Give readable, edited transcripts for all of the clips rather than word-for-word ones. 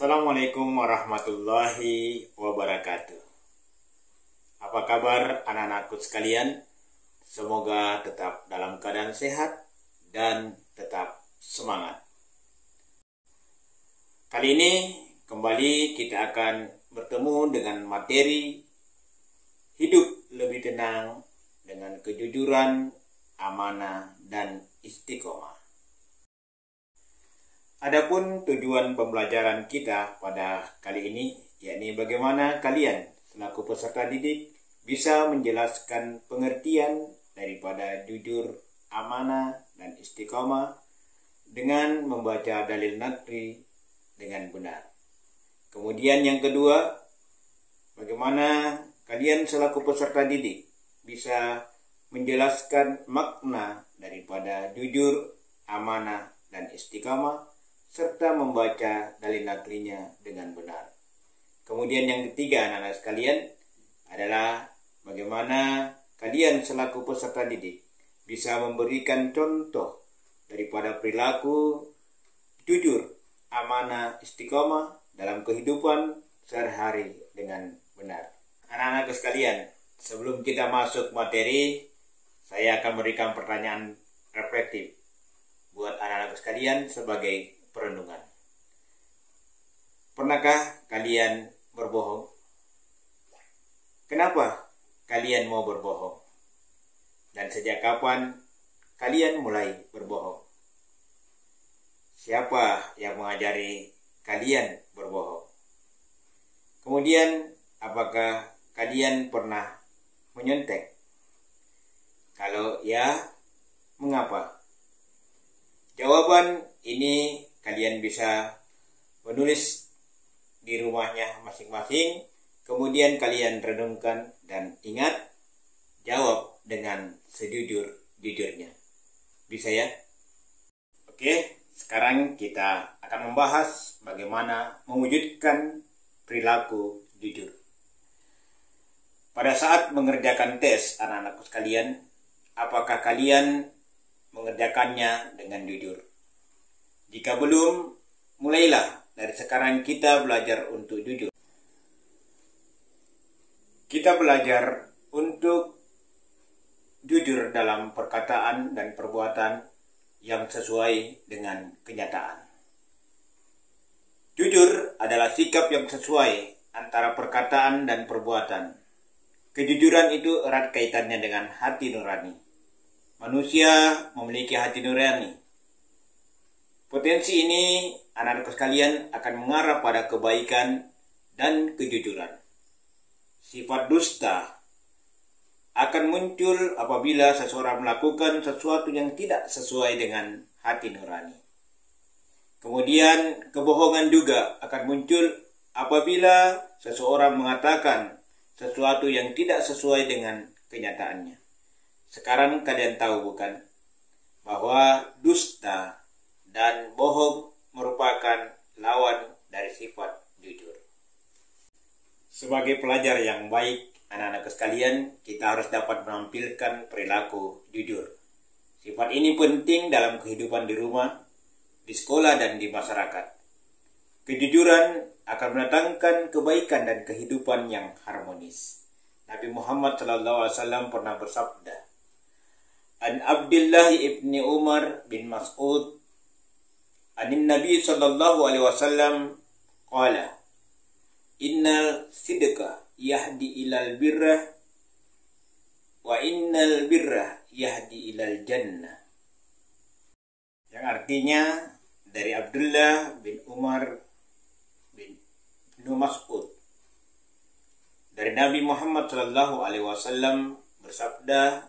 Assalamualaikum warahmatullahi wabarakatuh. Apa kabar anak-anakku sekalian? Semoga tetap dalam keadaan sehat dan tetap semangat. Kali ini kembali kita akan bertemu dengan materi hidup lebih tenang dengan kejujuran, amanah, dan istiqomah. Adapun tujuan pembelajaran kita pada kali ini, yakni bagaimana kalian selaku peserta didik bisa menjelaskan pengertian daripada jujur, amanah, dan istiqomah dengan membaca dalil naqli dengan benar. Kemudian yang kedua, bagaimana kalian selaku peserta didik bisa menjelaskan makna daripada jujur, amanah, dan istiqomah serta membaca dalil naqlinya dengan benar. Kemudian yang ketiga anak-anak sekalian adalah bagaimana kalian selaku peserta didik bisa memberikan contoh daripada perilaku jujur, amanah, istiqomah dalam kehidupan sehari-hari dengan benar. Anak-anak sekalian, sebelum kita masuk materi, saya akan memberikan pertanyaan reflektif buat anak-anak sekalian sebagai perenungan. Pernahkah kalian berbohong? Kenapa kalian mau berbohong? Dan sejak kapan kalian mulai berbohong? Siapa yang mengajari kalian berbohong? Kemudian, apakah kalian pernah menyontek? Kalau ya, mengapa? Jawaban ini kalian bisa menulis di rumahnya masing-masing, kemudian kalian renungkan dan ingat, jawab dengan sejujur-jujurnya. Bisa ya? Oke, sekarang kita akan membahas bagaimana mewujudkan perilaku jujur. Pada saat mengerjakan tes anak-anakku sekalian, apakah kalian mengerjakannya dengan jujur? Jika belum, mulailah dari sekarang kita belajar untuk jujur. Kita belajar untuk jujur dalam perkataan dan perbuatan yang sesuai dengan kenyataan. Jujur adalah sikap yang sesuai antara perkataan dan perbuatan. Kejujuran itu erat kaitannya dengan hati nurani. Manusia memiliki hati nurani. Potensi ini anak-anak sekalian akan mengarah pada kebaikan dan kejujuran. Sifat dusta akan muncul apabila seseorang melakukan sesuatu yang tidak sesuai dengan hati nurani. Kemudian kebohongan juga akan muncul apabila seseorang mengatakan sesuatu yang tidak sesuai dengan kenyataannya. Sekarang kalian tahu bukan bahwa dusta dan bohong merupakan lawan dari sifat jujur. Sebagai pelajar yang baik, anak-anak sekalian, kita harus dapat menampilkan perilaku jujur. Sifat ini penting dalam kehidupan di rumah, di sekolah, dan di masyarakat. Kejujuran akan mendatangkan kebaikan dan kehidupan yang harmonis. Nabi Muhammad SAW pernah bersabda, An Abdullah ibni Umar bin Mas'ud Anin Nabi sallallahu alaihi wasallam qala innal sidqa yahdi ilal birrah wa innal birrah yahdi ilal jannah. Yang artinya dari Abdullah bin Umar bin Mas'ud dari Nabi Muhammad sallallahu alaihi wasallam bersabda,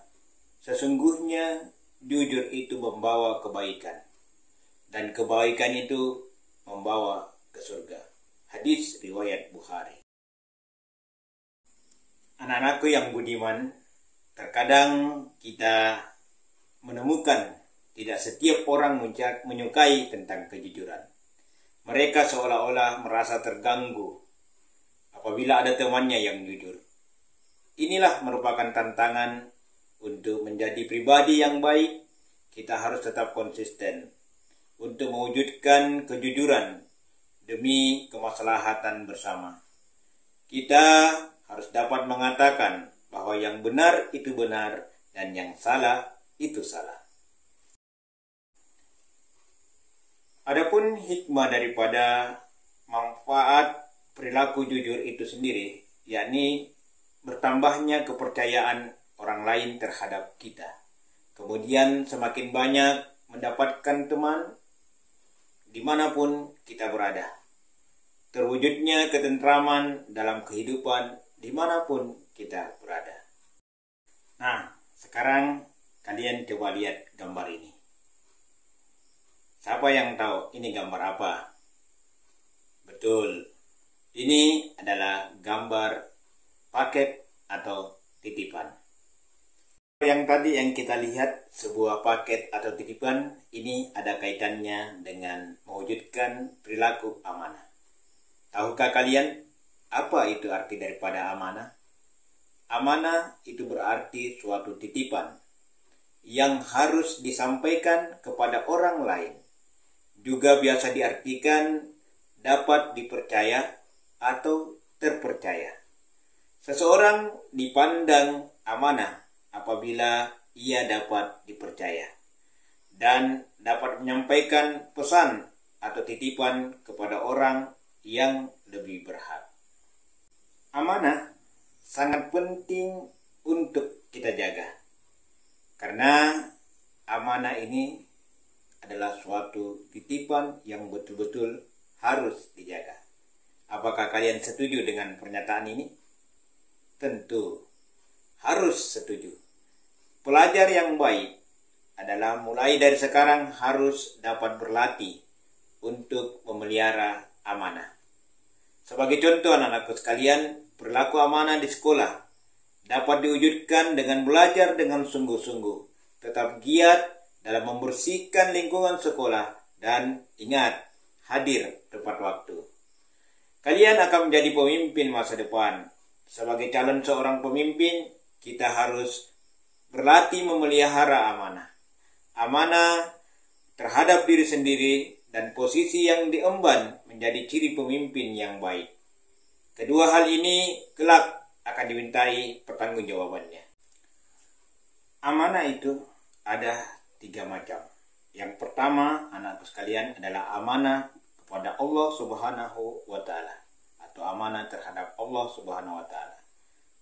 sesungguhnya jujur itu membawa kebaikan dan kebaikan itu membawa ke surga. Hadis riwayat Bukhari. Anak-anakku yang budiman, terkadang kita menemukan tidak setiap orang menyukai tentang kejujuran. Mereka seolah-olah merasa terganggu apabila ada temannya yang jujur. Inilah merupakan tantangan untuk menjadi pribadi yang baik. Kita harus tetap konsisten untuk mewujudkan kejujuran demi kemaslahatan bersama. Kita harus dapat mengatakan bahwa yang benar itu benar dan yang salah itu salah. Adapun hikmah daripada manfaat perilaku jujur itu sendiri, yakni bertambahnya kepercayaan orang lain terhadap kita. Kemudian semakin banyak mendapatkan teman dimanapun kita berada. Terwujudnya ketentraman dalam kehidupan dimanapun kita berada. Nah, sekarang kalian coba lihat gambar ini. Siapa yang tahu ini gambar apa? Betul, ini adalah gambar paket atau titipan. Yang tadi yang kita lihat sebuah paket atau titipan, ini ada kaitannya dengan mewujudkan perilaku amanah. Tahukah kalian apa itu arti daripada amanah? Amanah itu berarti suatu titipan yang harus disampaikan kepada orang lain. Juga biasa diartikan dapat dipercaya atau terpercaya. Seseorang dipandang amanah apabila ia dapat dipercaya dan dapat menyampaikan pesan atau titipan kepada orang yang lebih berhak. Amanah sangat penting untuk kita jaga, karena amanah ini adalah suatu titipan yang betul-betul harus dijaga. Apakah kalian setuju dengan pernyataan ini? Tentu harus setuju. Pelajar yang baik adalah mulai dari sekarang harus dapat berlatih untuk memelihara amanah. Sebagai contoh anak-anakku sekalian, perilaku amanah di sekolah dapat diwujudkan dengan belajar dengan sungguh-sungguh, tetap giat dalam membersihkan lingkungan sekolah, dan ingat, hadir tepat waktu. Kalian akan menjadi pemimpin masa depan. Sebagai calon seorang pemimpin, kita harus berlatih memelihara amanah. Amanah terhadap diri sendiri dan posisi yang diemban menjadi ciri pemimpin yang baik. Kedua hal ini kelak akan dimintai pertanggungjawabannya. Amanah itu ada 3 macam. Yang pertama, anakku sekalian, adalah amanah kepada Allah Subhanahu wa Ta'ala, atau amanah terhadap Allah Subhanahu wa Ta'ala.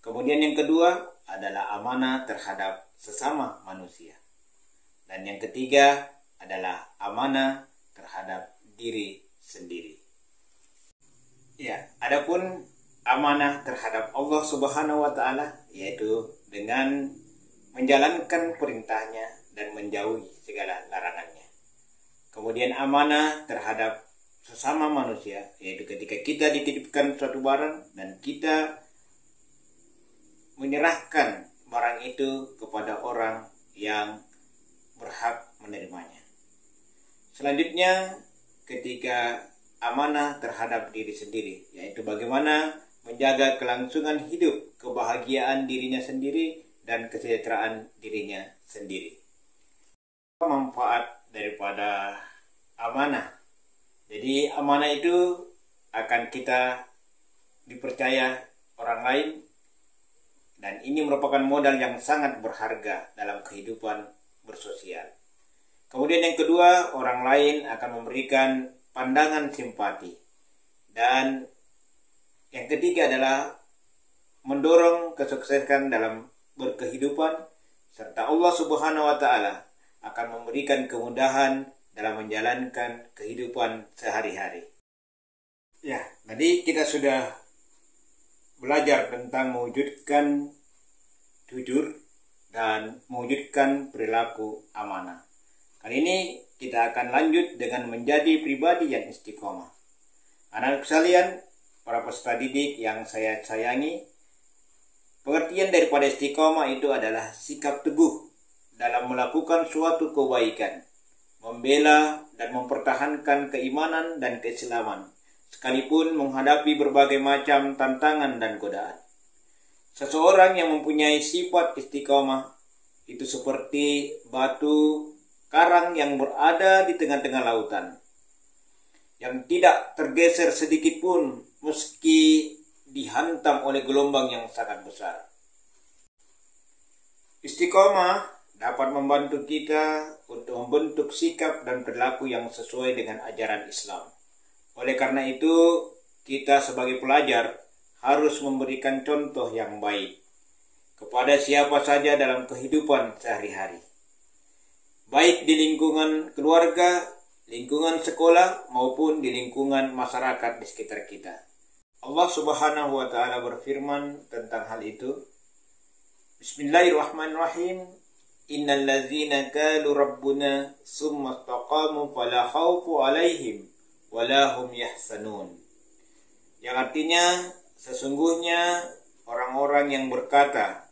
Kemudian yang kedua adalah amanah terhadap sesama manusia. Dan yang ketiga adalah amanah terhadap diri sendiri. Ya, adapun amanah terhadap Allah Subhanahu wa Ta'ala, yaitu dengan menjalankan perintahnya dan menjauhi segala larangannya. Kemudian amanah terhadap sesama manusia, yaitu ketika kita dititipkan suatu barang dan kita menyerahkan barang itu kepada orang yang berhak menerimanya. Selanjutnya, ketika amanah terhadap diri sendiri, yaitu bagaimana menjaga kelangsungan hidup, kebahagiaan dirinya sendiri, dan kesejahteraan dirinya sendiri. Manfaat daripada amanah. Jadi amanah itu akan kita dipercaya orang lain, dan ini merupakan modal yang sangat berharga dalam kehidupan bersosial. Kemudian yang kedua, orang lain akan memberikan pandangan simpati. Dan yang ketiga adalah mendorong kesuksesan dalam berkehidupan, serta Allah Subhanahu wa Ta'ala akan memberikan kemudahan dalam menjalankan kehidupan sehari-hari. Ya, tadi kita sudah belajar tentang mewujudkan jujur dan mewujudkan perilaku amanah. Kali ini kita akan lanjut dengan menjadi pribadi yang istiqomah. Anak-anak sekalian, para peserta didik yang saya sayangi, pengertian daripada istiqomah itu adalah sikap teguh dalam melakukan suatu kebaikan, membela dan mempertahankan keimanan dan keislaman, sekalipun menghadapi berbagai macam tantangan dan godaan. Seseorang yang mempunyai sifat istiqomah itu seperti batu karang yang berada di tengah-tengah lautan. yang tidak tergeser sedikit pun meski dihantam oleh gelombang yang sangat besar. Istiqomah dapat membantu kita untuk membentuk sikap dan perilaku yang sesuai dengan ajaran Islam. Oleh karena itu, kita sebagai pelajar harus memberikan contoh yang baik kepada siapa saja dalam kehidupan sehari-hari, baik di lingkungan keluarga, lingkungan sekolah, maupun di lingkungan masyarakat di sekitar kita. Allah Subhanahu wa Ta'ala berfirman tentang hal itu. Bismillahirrahmanirrahim. Innal ladzina qalu rabbuna tsumma istaqamu fala khaufu 'alaihim wala hum yahzanun. Yang artinya, sesungguhnya orang-orang yang berkata,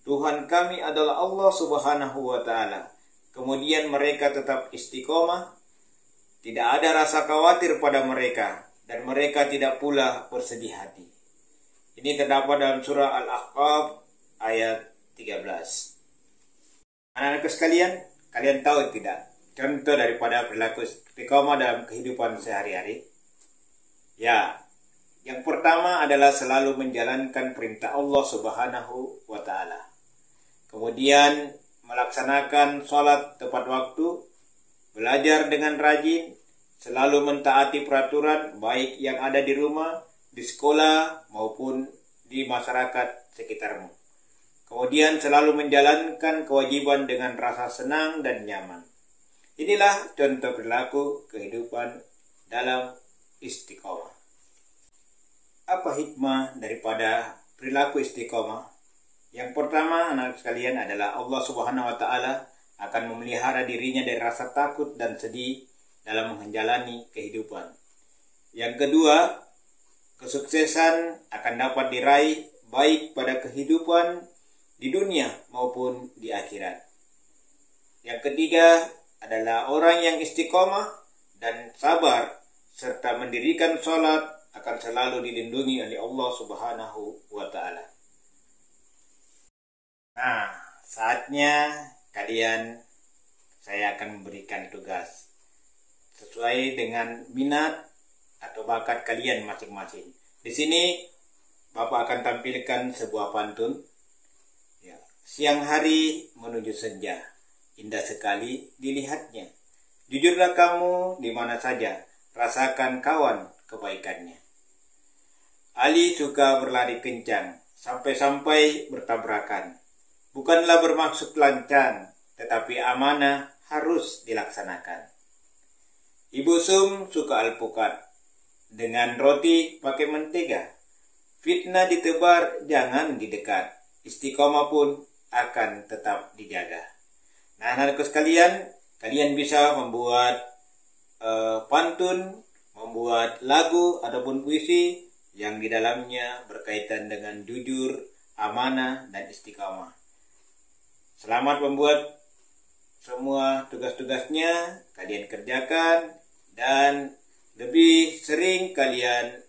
Tuhan kami adalah Allah Subhanahu wa Ta'ala, kemudian mereka tetap istiqomah, tidak ada rasa khawatir pada mereka, dan mereka tidak pula bersedih hati. Ini terdapat dalam surah Al-Ahqaf ayat 13. Anak-anak sekalian, kalian tahu tidak contoh daripada perilaku istiqomah dalam kehidupan sehari-hari? Ya, yang pertama adalah selalu menjalankan perintah Allah Subhanahu wa Ta'ala. Kemudian melaksanakan sholat tepat waktu, belajar dengan rajin, selalu mentaati peraturan baik yang ada di rumah, di sekolah, maupun di masyarakat sekitarmu. Kemudian selalu menjalankan kewajiban dengan rasa senang dan nyaman. Inilah contoh perilaku kehidupan dalam istiqomah. Apa hikmah daripada perilaku istiqomah? Yang pertama, anak sekalian, adalah Allah Subhanahu wa Ta'ala akan memelihara dirinya dari rasa takut dan sedih dalam menjalani kehidupan. Yang kedua, kesuksesan akan dapat diraih baik pada kehidupan di dunia maupun di akhirat. Yang ketiga adalah orang yang istiqomah dan sabar serta mendirikan sholat akan selalu dilindungi oleh Allah Subhanahu wa Ta'ala. Nah, saatnya saya akan memberikan tugas sesuai dengan minat atau bakat kalian masing-masing. Di sini Bapak akan tampilkan sebuah pantun. Ya, siang hari menuju senja, indah sekali dilihatnya. Jujurlah kamu di mana saja, rasakan kawan kebaikannya. Ali suka berlari kencang, sampai-sampai bertabrakan. Bukanlah bermaksud lancang, tetapi amanah harus dilaksanakan. Ibu Sum suka alpukat, dengan roti pakai mentega. Fitnah ditebar, jangan didekat. Istiqomah pun akan tetap dijaga. Nah, anak-anakku sekalian, kalian bisa membuat pantun, membuat lagu ataupun puisi yang di dalamnya berkaitan dengan jujur, amanah, dan istiqomah. Selamat membuat semua tugas-tugasnya, kalian kerjakan, dan lebih sering kalian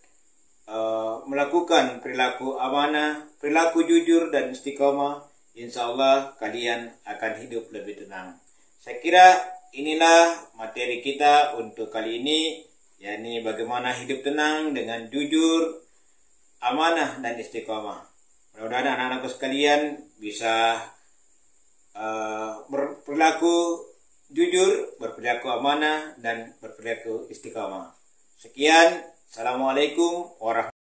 melakukan perilaku amanah, perilaku jujur dan istiqomah. Insya Allah kalian akan hidup lebih tenang. Saya kira inilah materi kita untuk kali ini, yakni bagaimana hidup tenang dengan jujur, amanah, dan istiqomah. Mudah-mudahan anak-anakku sekalian bisa berperilaku jujur, berperilaku amanah, dan berperilaku istiqomah. Sekian, Assalamualaikum warahmatullahi wabarakatuh.